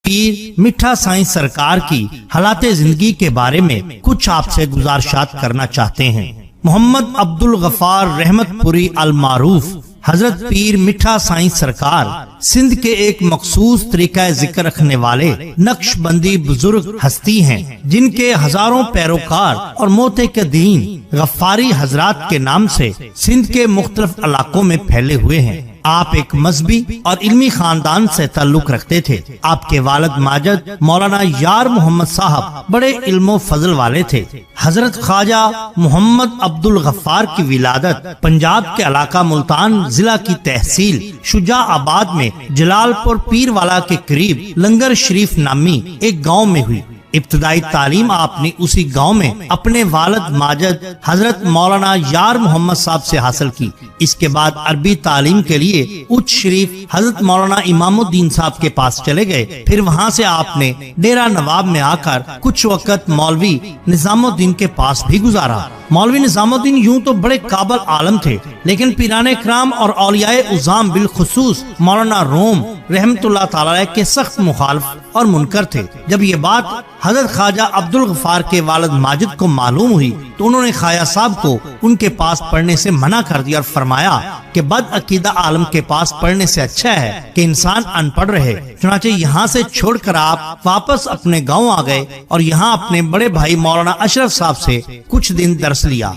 پیر میٹھا سائیں سرکار کی حالات زندگی کے بارے میں کچھ آپ سے گزارشات کرنا چاہتے ہیں۔ محمد عبد الغفار رحمت پوری المعروف حضرت پیر میٹھا سائیں سرکار سندھ کے ایک مخصوص طریقہ ذکر رکھنے والے نقش بندی بزرگ ہستی ہیں، جن کے ہزاروں پیروکار اور معتقدین غفاری حضرات کے نام سے سندھ کے مختلف علاقوں میں پھیلے ہوئے ہیں۔ آپ ایک مذہبی اور علمی خاندان سے تعلق رکھتے تھے۔ آپ کے والد ماجد مولانا یار محمد صاحب بڑے علم و فضل والے تھے۔ حضرت خواجہ محمد عبد الغفار کی ولادت پنجاب کے علاقہ ملتان ضلع کی تحصیل شجاع آباد میں جلال پور پیر والا کے قریب لنگر شریف نامی ایک گاؤں میں ہوئی۔ ابتدائی تعلیم آپ نے اسی گاؤں میں اپنے والد ماجد حضرت مولانا یار محمد صاحب سے حاصل کی۔ اس کے بعد عربی تعلیم کے لیے اچ شریف حضرت مولانا امام الدین صاحب کے پاس چلے گئے۔ پھر وہاں سے آپ نے ڈیرہ نواب میں آ کر کچھ وقت مولوی نظام الدین کے پاس بھی گزارا۔ مولوی نظام الدین یوں تو بڑے قابل عالم تھے، لیکن پیران کرام اور اولیاء عظام بالخصوص مولانا روم رحمت اللہ تعالی کے سخت مخالف اور منکر تھے۔ جب یہ بات حضرت خواجہ عبد الغفار کے والد ماجد کو معلوم ہوئی تو انہوں نے خواجہ صاحب کو ان کے پاس پڑھنے سے منع کر دیا اور فرمایا کہ بد عقیدہ عالم کے پاس پڑھنے سے اچھا ہے کہ انسان ان پڑھ رہے۔ چنانچہ یہاں سے چھوڑ کر آپ واپس اپنے گاؤں آ گئے اور یہاں اپنے بڑے بھائی مولانا اشرف صاحب سے کچھ دن درس لیا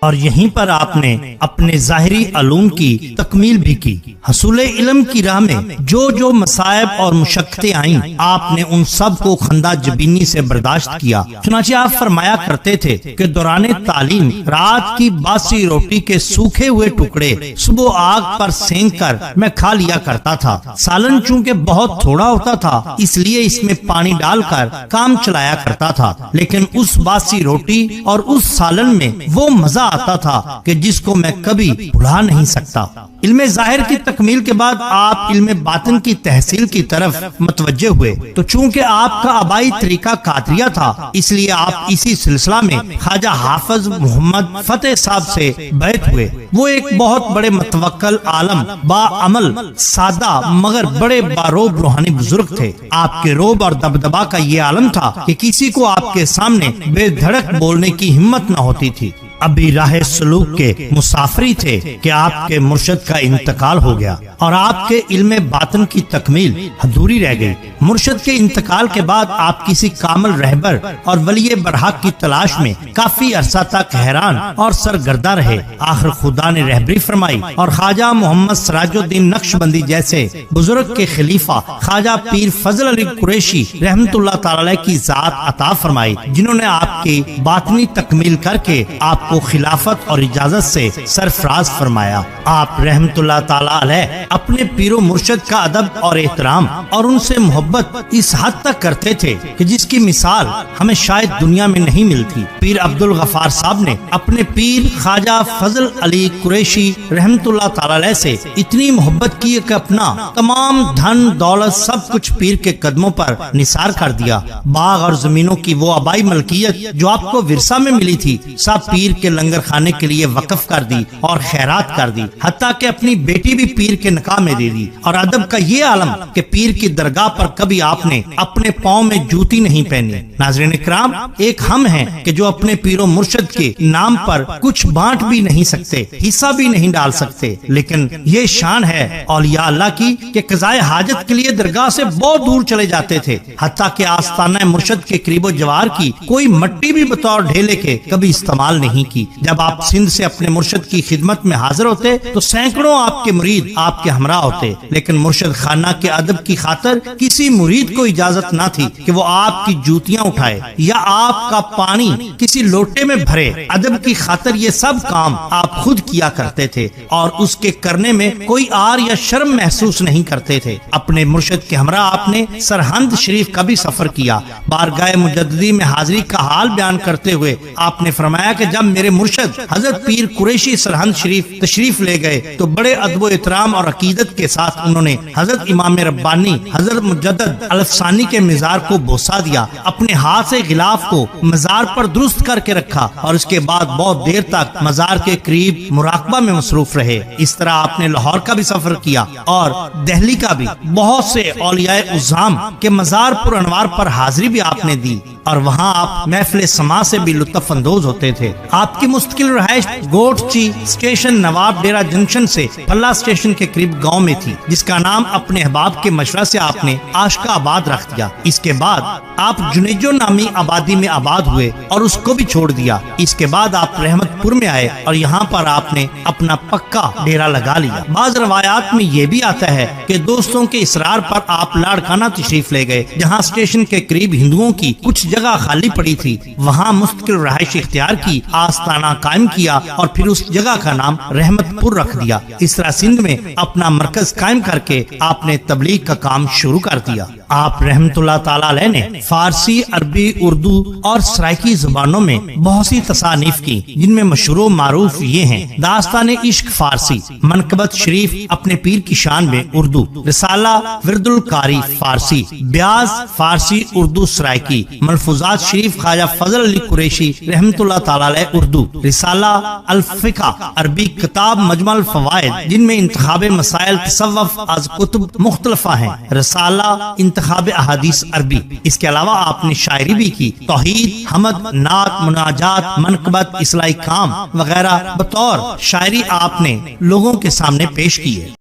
اور یہیں پر آپ نے اپنے ظاہری علوم کی تکمیل بھی کی۔ حصول علم کی راہ میں جو مصائب اور مشقتیں آئیں، آپ نے ان سب کو خندہ جبینی سے برداشت کیا۔ چنانچہ آپ فرمایا کرتے تھے کہ دوران تعلیم رات کی باسی روٹی کے سوکھے ہوئے ٹکڑے صبح آگ پر سینک کر میں کھا لیا کرتا تھا۔ سالن چونکہ بہت تھوڑا ہوتا تھا، اس لیے اس میں پانی ڈال کر کام چلایا کرتا تھا، لیکن اس باسی روٹی اور اس سالن میں وہ مزہ آتا تھا کہ جس کو میں کبھی بھلا نہیں سکتا۔ علم ظاہر کی تکمیل کے بعد آپ علم باطن کی تحصیل کی طرف متوجہ ہوئے، تو چونکہ آپ کا آبائی طریقہ قادریہ تھا، اس لیے آپ اسی سلسلہ میں خواجہ حافظ محمد فتح صاحب سے بیعت ہوئے۔ وہ ایک بہت بڑے متوکل عالم، با عمل، سادہ مگر بڑے باروب روحانی بزرگ تھے۔ آپ کے روب اور دبدبا کا یہ عالم تھا کہ کسی کو آپ کے سامنے بے دھڑک بولنے کی ہمت نہ ہوتی تھی۔ ابھی راہ سلوک کے مسافری تھے کہ آپ کے مرشد کا انتقال ہو گیا اور آپ کے علم باطن کی تکمیل ادھوری رہ گئی۔ مرشد کے انتقال کے بعد آپ کسی کامل رہبر اور ولی برحق کی تلاش میں کافی عرصہ تک حیران اور سرگردہ رہے۔ آخر خدا نے رہبری فرمائی اور خواجہ محمد سراج الدین نقش بندی جیسے بزرگ کے خلیفہ خواجہ پیر فضل علی قریشی رحمت اللہ تعالی کی ذات عطا فرمائی، جنہوں نے آپ کی باطنی تکمیل کر کے آپ کو خلافت اور اجازت سے سرفراز فرمایا۔ آپ رحمت اللہ تعالی علیہ اپنے پیر و مرشد کا ادب اور احترام اور ان سے محبت اس حد تک کرتے تھے کہ جس کی مثال ہمیں شاید دنیا میں نہیں ملتی۔ پیر عبد الغفار صاحب نے اپنے پیر خواجہ فضل علی قریشی رحمت اللہ تعالی علیہ سے اتنی محبت کی کہ اپنا تمام دھن دولت سب کچھ پیر کے قدموں پر نثار کر دیا۔ باغ اور زمینوں کی وہ آبائی ملکیت جو آپ کو ورثہ میں ملی تھی، سب پیر کے لنگر خانے کے لیے وقف کر دی اور خیرات کر دی، حتیٰ کہ اپنی بیٹی بھی پیر کے نکاح میں دے دی۔ اور ادب کا یہ عالم کہ پیر کی درگاہ پر کبھی آپ نے اپنے پاؤں میں جوتی نہیں پہنی۔ ناظرین اکرام، ایک ہم ہیں کہ جو اپنے پیر و مرشد کے نام پر کچھ بانٹ بھی نہیں سکتے، حصہ بھی نہیں ڈال سکتے، لیکن یہ شان ہے اولیاء اللہ کی کہ قضائے حاجت کے لیے درگاہ سے بہت دور چلے جاتے تھے، حتیٰ کہ آستانہ مرشد کے قریب و جوار کی کوئی مٹی بھی بطور ڈھیلے کے کبھی استعمال نہیں کی۔ جب آپ سندھ سے اپنے مرشد کی خدمت میں حاضر ہوتے تو سینکڑوں آپ کے مرید آپ کے ہمراہ ہوتے، لیکن مرشد خانہ کے ادب کی خاطر کسی مرید کو اجازت نہ تھی کہ وہ آپ کی جوتیاں اٹھائے یا آپ کا پانی کسی لوٹے میں بھرے۔ ادب کی خاطر یہ سب کام آپ خود کیا کرتے تھے اور اس کے کرنے میں کوئی آر یا شرم محسوس نہیں کرتے تھے۔ اپنے مرشد کے ہمراہ آپ نے سرہند شریف کا بھی سفر کیا۔ بارگاہ مجددی میں حاضری کا حال بیان کرتے ہوئے آپ نے فرمایا کہ جب میرے مرشد حضرت پیر قریشی سرہند شریف تشریف لے گئے تو بڑے ادب و احترام اور عقیدت کے ساتھ انہوں نے حضرت امام ربانی حضرت مجدد الفسانی کے مزار کو بوسہ دیا، اپنے ہاتھ سے غلاف کو مزار پر درست کر کے رکھا اور اس کے بعد بہت دیر تک مزار کے قریب مراقبہ میں مصروف رہے۔ اس طرح آپ نے لاہور کا بھی سفر کیا اور دہلی کا بھی۔ بہت سے اولیاء اعظام کے مزار پر انوار پر حاضری بھی آپ نے دی اور وہاں آپ محفل سما سے بھی لطف اندوز ہوتے تھے۔ آپ کی مستقل رہائش گوٹچی اسٹیشن نواب ڈیرہ جنکشن سے پھلا اسٹیشن کے قریب گاؤں میں تھی، جس کا نام اپنے احباب کے مشورہ سے آپ نے آشکا آباد رکھ دیا۔ اس کے بعد آپ جنیجو نامی آبادی میں آباد ہوئے اور اس کو بھی چھوڑ دیا۔ اس کے بعد آپ رحمت پور میں آئے اور یہاں پر آپ نے اپنا پکا ڈیرا لگا لیا۔ بعض روایات میں یہ بھی آتا ہے کہ دوستوں کے اصرار پر آپ لاڑکانہ تشریف لے گئے، جہاں اسٹیشن کے قریب ہندوؤں کی کچھ جگہ خالی پڑی تھی، وہاں مستقل رہائش اختیار کی، آستانہ قائم کیا اور پھر اس جگہ کا نام رحمت پور رکھ دیا۔ اس طرح سندھ میں اپنا مرکز قائم کر کے آپ نے تبلیغ کا کام شروع کر دیا۔ آپ رحمت اللہ تعالی علیہ نے فارسی، عربی، اردو اور سرائکی زبانوں میں بہت سی تصانیف کی، جن میں مشہور و معروف یہ ہیں: داستان عشق فارسی، منقبت شریف اپنے پیر کی شان میں اردو، رسالہ ورد القاری فارسی، بیاض فارسی اردو سرائکی، ملفوظات شریف خواجہ فضل علی قریشی رحمت اللہ تعالی علیہ اردو، رسالہ الفقہ عربی، کتاب مجمع الفوائد جن میں انتخاب مسائل تصوف از کتب مختلفہ ہیں، رسالہ انتخاب احادیث عربی۔ اس کے علاوہ آپ نے شاعری بھی کی، توحید، حمد، نعت، مناجات، منقبت، اصلاحی کام وغیرہ بطور شاعری آپ نے لوگوں کے سامنے پیش کیے۔